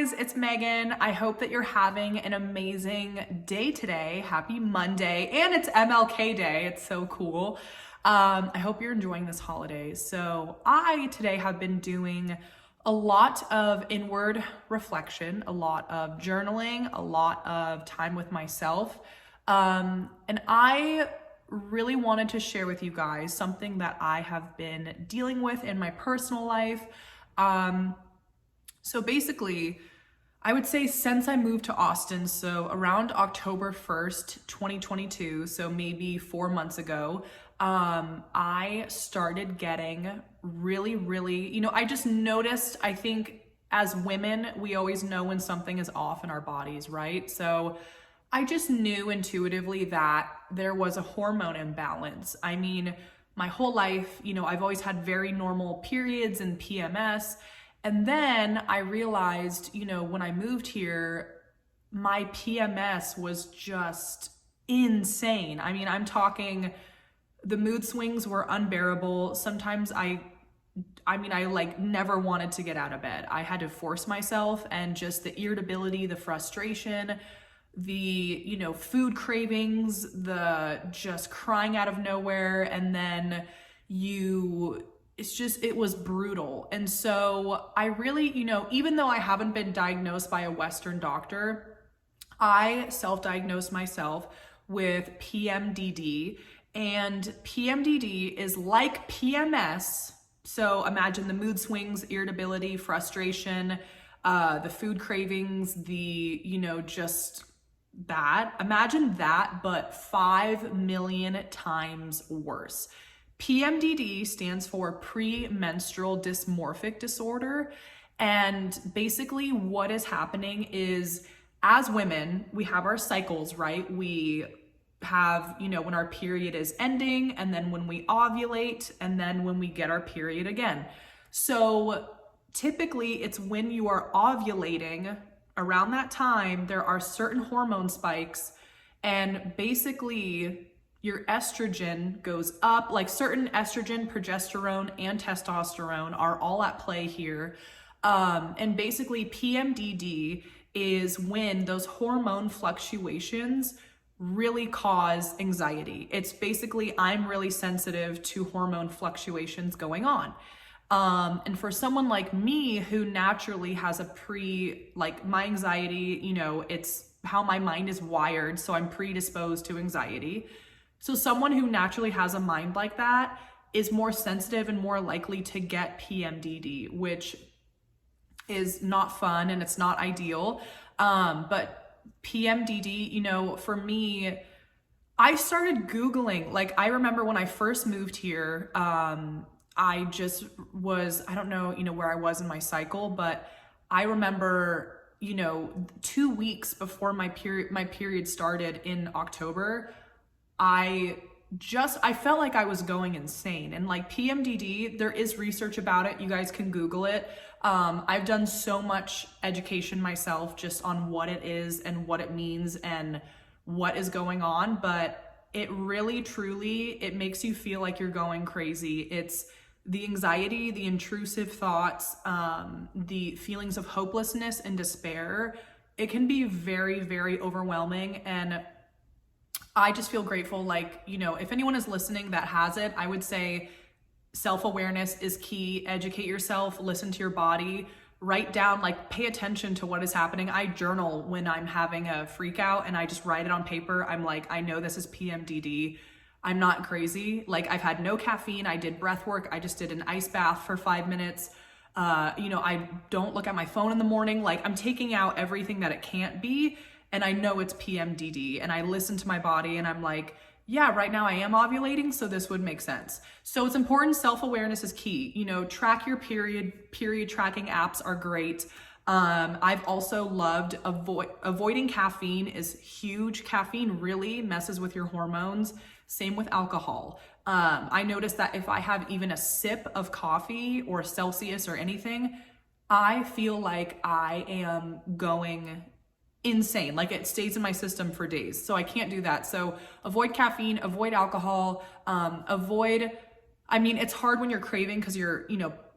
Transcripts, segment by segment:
guys, it's Megan. I hope that you're having an amazing day today. Happy Monday, and it's MLK Day. It's so cool. I hope you're enjoying this holiday. So I today have been doing a lot of inward reflection, a lot of journaling, a lot of time with myself. And I really wanted to share with you guys something that I have been dealing with in my personal life. So basically, I would say since I moved to Austin, so around October 1st, 2022, so maybe 4 months ago, I started getting really, I just noticed, I think as women, we always know when something is off in our bodies, right? So I just knew intuitively that there was a hormone imbalance. I mean, my whole life, I've always had very normal periods and PMS. And then I realized, when I moved here, my PMS was just insane. I mean, I'm talking, the mood swings were unbearable. Sometimes I like never wanted to get out of bed. I had to force myself, and just the irritability, the frustration, the, food cravings, the just crying out of nowhere. And then it was brutal. And so I really, even though I haven't been diagnosed by a Western doctor, I self-diagnosed myself with PMDD. And PMDD is like PMS. So imagine the mood swings, irritability, frustration, the food cravings, just that. Imagine that, but 5 million times worse. PMDD stands for Premenstrual Dysmorphic Disorder. And basically what is happening is, as women, we have our cycles, right? We have, when our period is ending, and then when we ovulate, and then when we get our period again. So typically it's when you are ovulating, around that time, there are certain hormone spikes, and basically your estrogen goes up. Like certain estrogen, progesterone, and testosterone are all at play here. And basically PMDD is when those hormone fluctuations really cause anxiety. It's basically, I'm really sensitive to hormone fluctuations going on. And for someone like me who naturally has my anxiety, it's how my mind is wired. So I'm predisposed to anxiety. So someone who naturally has a mind like that is more sensitive and more likely to get PMDD, which is not fun and it's not ideal. But PMDD, for me, I started Googling. Like, I remember when I first moved here, I just was, I don't know, where I was in my cycle, but I remember, 2 weeks before my period started in October, I felt like I was going insane. And like PMDD, there is research about it. You guys can Google it. I've done so much education myself just on what it is and what it means and what is going on. But it really, truly, it makes you feel like you're going crazy. It's the anxiety, the intrusive thoughts, the feelings of hopelessness and despair. It can be very, very overwhelming. And I just feel grateful, if anyone is listening that has it, I would say self-awareness is key. Educate yourself, listen to your body, write down, pay attention to what is happening. I journal when I'm having a freak out, and I just write it on paper. I'm like, I know this is PMDD. I'm not crazy. I've had no caffeine. I did breath work. I just did an ice bath for 5 minutes. I don't look at my phone in the morning. I'm taking out everything that it can't be. And I know it's PMDD, and I listen to my body, and I'm like, yeah, right now I am ovulating, so this would make sense. So it's important. Self-awareness is key. Track your period tracking apps are great. I've also loved avoiding caffeine is huge. Caffeine really messes with your hormones. Same with alcohol. I noticed that if I have even a sip of coffee or Celsius or anything, I feel like I am going insane. It stays in my system for days. So I can't do that. So avoid caffeine, avoid alcohol, it's hard when you're craving because you're,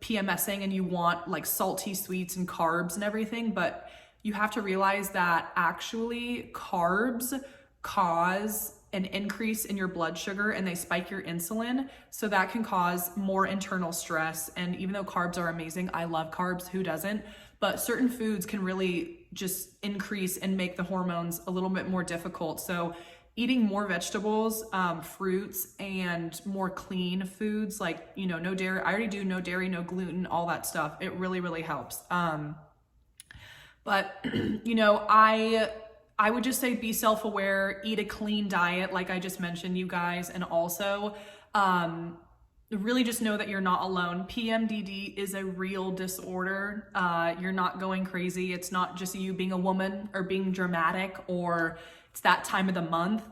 PMSing and you want like salty sweets and carbs and everything, but you have to realize that actually carbs cause an increase in your blood sugar and they spike your insulin. So that can cause more internal stress. And even though carbs are amazing, I love carbs, who doesn't? But certain foods can really just increase and make the hormones a little bit more difficult. So eating more vegetables, fruits, and more clean foods, like, you know, no dairy. I already do no dairy, no gluten, all that stuff. It really, really helps. But, you know, I would just say be self-aware, eat a clean diet, like I just mentioned, you guys. And also, really just know that you're not alone. PMDD is a real disorder. You're not going crazy. It's not just you being a woman or being dramatic or it's that time of the month.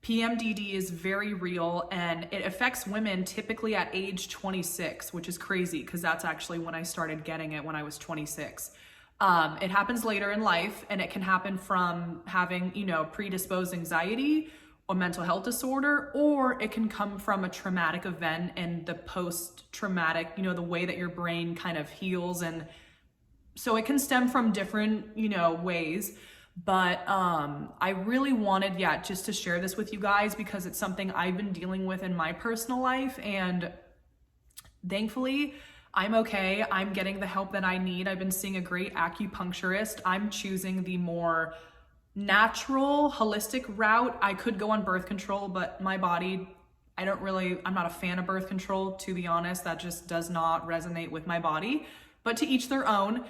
PMDD is very real and it affects women typically at age 26, which is crazy because that's actually when I started getting it, when I was 26. It happens later in life and it can happen from having, you know, predisposed anxiety or mental health disorder, or it can come from a traumatic event and the post-traumatic, you know, the way that your brain kind of heals. And so it can stem from different, you know, ways. But I really wanted, just to share this with you guys because it's something I've been dealing with in my personal life. And thankfully, I'm okay. I'm getting the help that I need. I've been seeing a great acupuncturist. I'm choosing the more natural, holistic route. I could go on birth control, but my body, I'm not a fan of birth control, to be honest. That just does not resonate with my body. But to each their own.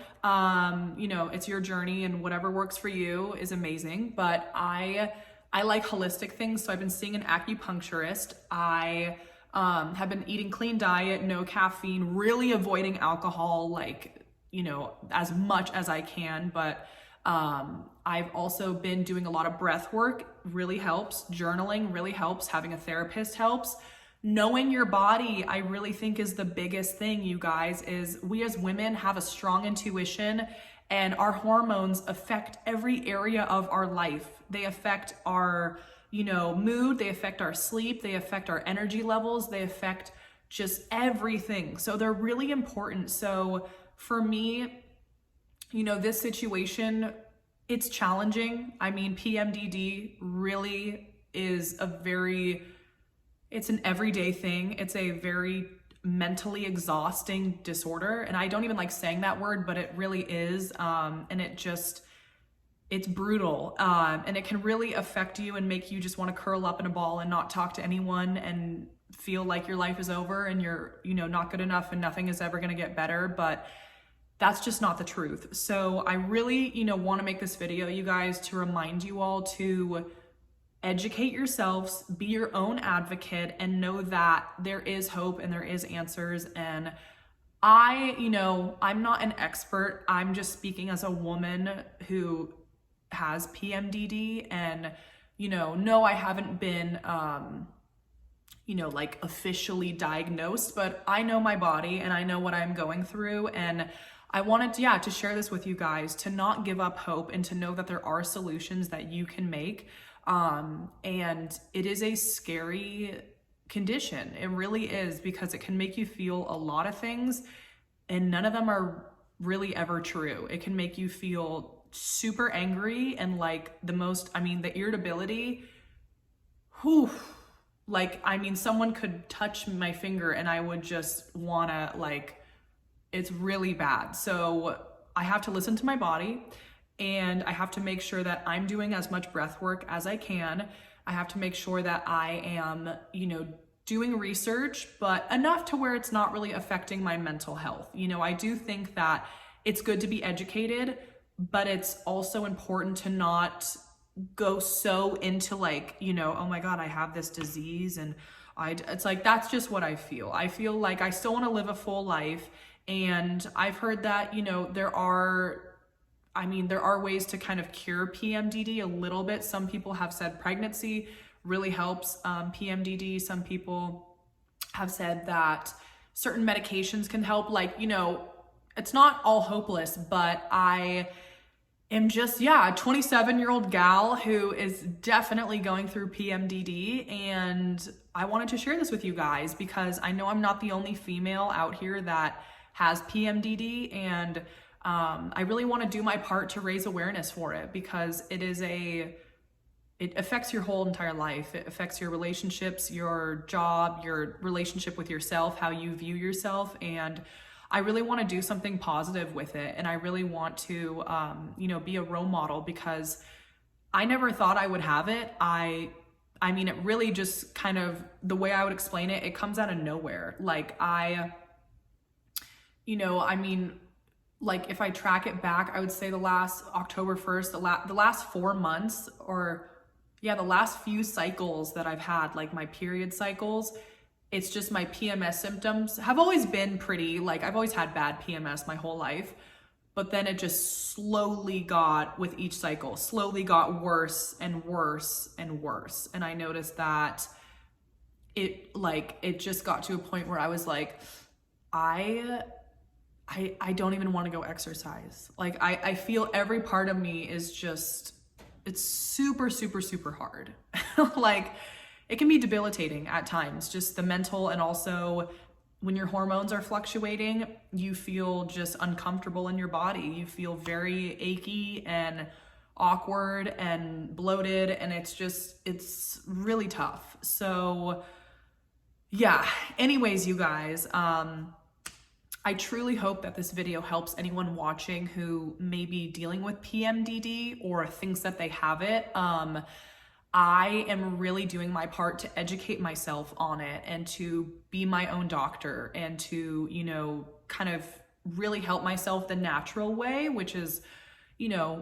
You know, it's your journey and whatever works for you is amazing. But I like holistic things. So I've been seeing an acupuncturist. I have been eating clean diet, no caffeine, really avoiding alcohol, like, you know, as much as I can. But I've also been doing a lot of breath work, really helps. Journaling really helps. Having a therapist helps. Knowing your body, I really think is the biggest thing, you guys, is we as women have a strong intuition and our hormones affect every area of our life. They affect our, you know, mood, they affect our sleep, they affect our energy levels, they affect just everything. So they're really important. So for me, you know, this situation, it's challenging. I mean, PMDD really is it's an everyday thing. It's a very mentally exhausting disorder. And I don't even like saying that word, but it really is. And it's brutal. And it can really affect you and make you just want to curl up in a ball and not talk to anyone and feel like your life is over and you're, you know, not good enough and nothing is ever going to get better. But that's just not the truth. So I really, you know, want to make this video, you guys, to remind you all to educate yourselves, be your own advocate, and know that there is hope and there is answers. And I'm not an expert. I'm just speaking as a woman who has PMDD and, you know, no, I haven't been, you know, like officially diagnosed, but I know my body and I know what I'm going through. And I wanted to share this with you guys, to not give up hope and to know that there are solutions that you can make. And it is a scary condition. It really is, because it can make you feel a lot of things and none of them are really ever true. It can make you feel super angry and like the irritability, someone could touch my finger and I would just wanna it's really bad. So I have to listen to my body and I have to make sure that I'm doing as much breath work as I can. I have to make sure that I am, you know, doing research, but enough to where it's not really affecting my mental health. You know, I do think that it's good to be educated, but it's also important to not go so into oh my God, I have this disease and it's like, that's just what I feel. I feel like I still want to live a full life. And I've heard that, you know, there are ways to kind of cure PMDD a little bit. Some people have said pregnancy really helps PMDD. Some people have said that certain medications can help. It's not all hopeless, but I am just, a 27-year-old gal who is definitely going through PMDD. And I wanted to share this with you guys because I know I'm not the only female out here that has PMDD, and I really want to do my part to raise awareness for it, because it affects your whole entire life. It affects your relationships, your job, your relationship with yourself, how you view yourself. And I really want to do something positive with it. And I really want to, be a role model, because I never thought I would have it. I mean, it really just kind of, the way I would explain it, it comes out of nowhere. Like if I track it back, I would say the last October 1st, the last 4 months, the last few cycles that I've had, like my period cycles, it's just my PMS symptoms have always been pretty, like I've always had bad PMS my whole life, but then it just slowly got, with each cycle, slowly got worse and worse and worse. And I noticed that it just got to a point where I was like, I don't even want to go exercise. Like I feel every part of me is just, it's super, super, super hard. Like it can be debilitating at times, just the mental, and also when your hormones are fluctuating, you feel just uncomfortable in your body. You feel very achy and awkward and bloated, and it's really tough. So yeah, anyways, you guys, I truly hope that this video helps anyone watching who may be dealing with PMDD or thinks that they have it. I am really doing my part to educate myself on it, and to be my own doctor, and to, kind of really help myself the natural way, which is,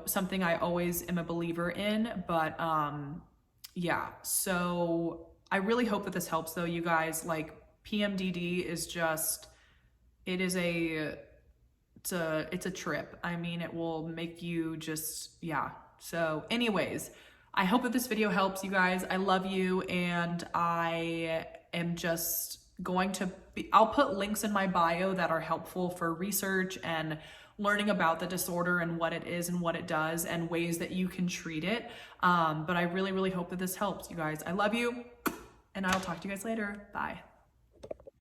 something I always am a believer in. But yeah, so I really hope that this helps though, you guys. Like PMDD is just, it's a trip. I mean, it will make you just, yeah. So anyways, I hope that this video helps, you guys. I love you, and I am just going to I'll put links in my bio that are helpful for research and learning about the disorder and what it is and what it does and ways that you can treat it. But I really, really hope that this helps, you guys. I love you, and I'll talk to you guys later. Bye.